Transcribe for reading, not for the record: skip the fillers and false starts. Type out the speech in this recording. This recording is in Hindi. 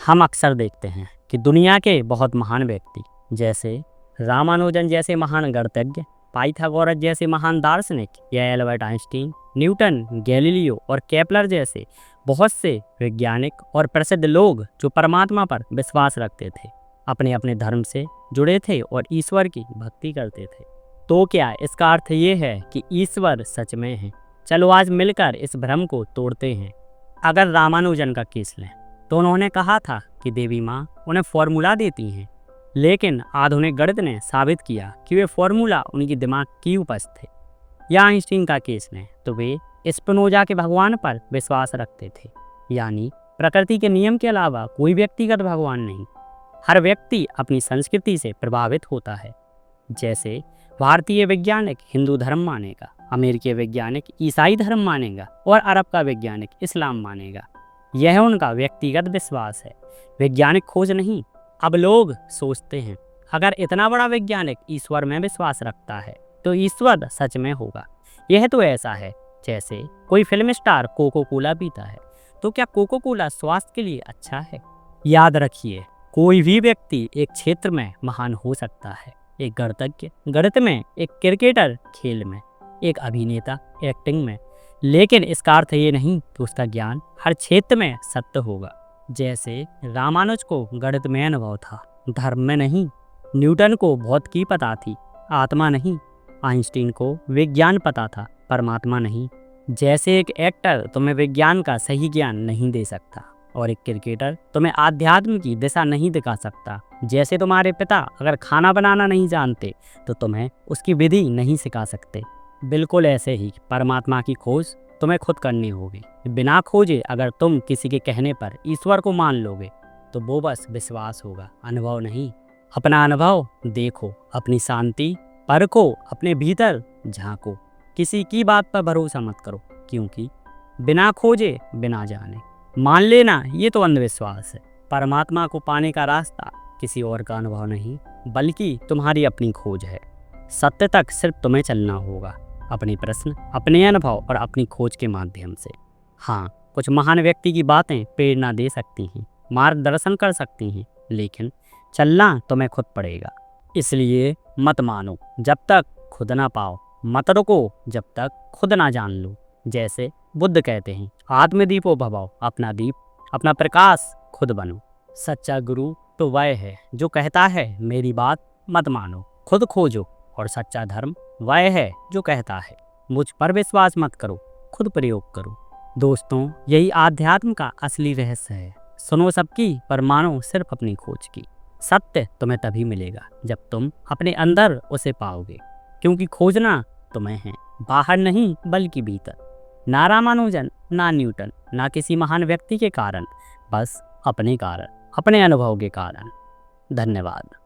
हम अक्सर देखते हैं कि दुनिया के बहुत महान व्यक्ति जैसे रामानुजन जैसे महान गणितज्ञ, पाइथागोरस जैसे महान दार्शनिक या एल्बर्ट आइंस्टीन, न्यूटन, गैलीलियो और केपलर जैसे बहुत से वैज्ञानिक और प्रसिद्ध लोग जो परमात्मा पर विश्वास रखते थे, अपने अपने धर्म से जुड़े थे और ईश्वर की भक्ति करते थे। तो क्या इसका अर्थ ये है कि ईश्वर सच में है? चलो आज मिलकर इस भ्रम को तोड़ते हैं। अगर रामानुजन का केस लें तो उन्होंने कहा था कि देवी माँ उन्हें फॉर्मूला देती हैं, लेकिन आधुनिक गणित ने साबित किया कि वे फॉर्मूला उनकी दिमाग की उपज थे। या आइंस्टीन का केस लें तो वे स्पिनोजा के भगवान पर विश्वास रखते थे, यानी प्रकृति के नियम के अलावा कोई व्यक्तिगत भगवान नहीं। हर व्यक्ति अपनी संस्कृति से प्रभावित होता है। जैसे भारतीय वैज्ञानिक हिंदू धर्म मानेगा, अमेरिकी वैज्ञानिक ईसाई धर्म मानेगा और अरब का वैज्ञानिक इस्लाम मानेगा। यह उनका व्यक्तिगत विश्वास है, वैज्ञानिक खोज नहीं। अब लोग सोचते हैं अगर इतना बड़ा वैज्ञानिक ईश्वर में विश्वास रखता है तो ईश्वर सच में होगा। यह तो ऐसा है जैसे कोई फिल्म स्टार कोको कोला पीता है, तो क्या कोको कोला स्वास्थ्य के लिए अच्छा है? याद रखिए, कोई भी व्यक्ति एक क्षेत्र में महान हो सकता है। एक गणितज्ञ गणित में, एक क्रिकेटर खेल में, एक अभिनेता एक्टिंग में, लेकिन इसका अर्थ ये नहीं कि उसका ज्ञान हर क्षेत्र में सत्य होगा। जैसे रामानुज को गणित में अनुभव था, धर्म में नहीं। न्यूटन को भौतिकी पता थी, आत्मा नहीं। आइंस्टीन को विज्ञान पता था, परमात्मा नहीं। जैसे एक एक्टर तुम्हें विज्ञान का सही ज्ञान नहीं दे सकता और एक क्रिकेटर तुम्हें आध्यात्म की दिशा नहीं दिखा सकता। जैसे तुम्हारे पिता अगर खाना बनाना नहीं जानते तो तुम्हें उसकी विधि नहीं सिखा सकते। बिल्कुल ऐसे ही परमात्मा की खोज तुम्हें खुद करनी होगी। बिना खोजे अगर तुम किसी के कहने पर ईश्वर को मान लोगे तो वो बस विश्वास होगा, अनुभव नहीं। अपना अनुभव देखो, अपनी शांति परखो, अपने भीतर झांको। किसी की बात पर भरोसा मत करो, क्योंकि बिना खोजे बिना जाने मान लेना ये तो अंधविश्वास है। परमात्मा को पाने का रास्ता किसी और का अनुभव नहीं, बल्कि तुम्हारी अपनी खोज है। सत्य तक सिर्फ तुम्हें चलना होगा, अपने प्रश्न, अपने अनुभव और अपनी खोज के माध्यम से। हाँ, कुछ महान व्यक्ति की बातें प्रेरणा दे सकती हैं, मार्गदर्शन कर सकती हैं, लेकिन चलना तुम्हें खुद पड़ेगा। इसलिए मत मानो जब तक खुद ना पाओ, मत रुको जब तक खुद ना जान लो। जैसे बुद्ध कहते हैं, आत्मदीपो भवाओ, अपना दीप, अपना प्रकाश खुद बनो। सच्चा गुरु तो वह है जो कहता है मेरी बात मत मानो, खुद खोजो। और सच्चा धर्म वह है जो कहता है मुझ पर विश्वास मत करो, खुद प्रयोग करो। दोस्तों, यही आध्यात्म का असली रहस्य है। सुनो सबकी पर मानो सिर्फ अपनी खोज की। सत्य तुम्हें तभी मिलेगा जब तुम अपने अंदर उसे पाओगे, क्योंकि खोजना तुम्हें है, बाहर नहीं बल्कि भीतर। ना रामानुजन, ना न्यूटन, ना किसी महान व्यक्ति के कारण, बस अपने कारण, अपने अनुभव के कारण। धन्यवाद।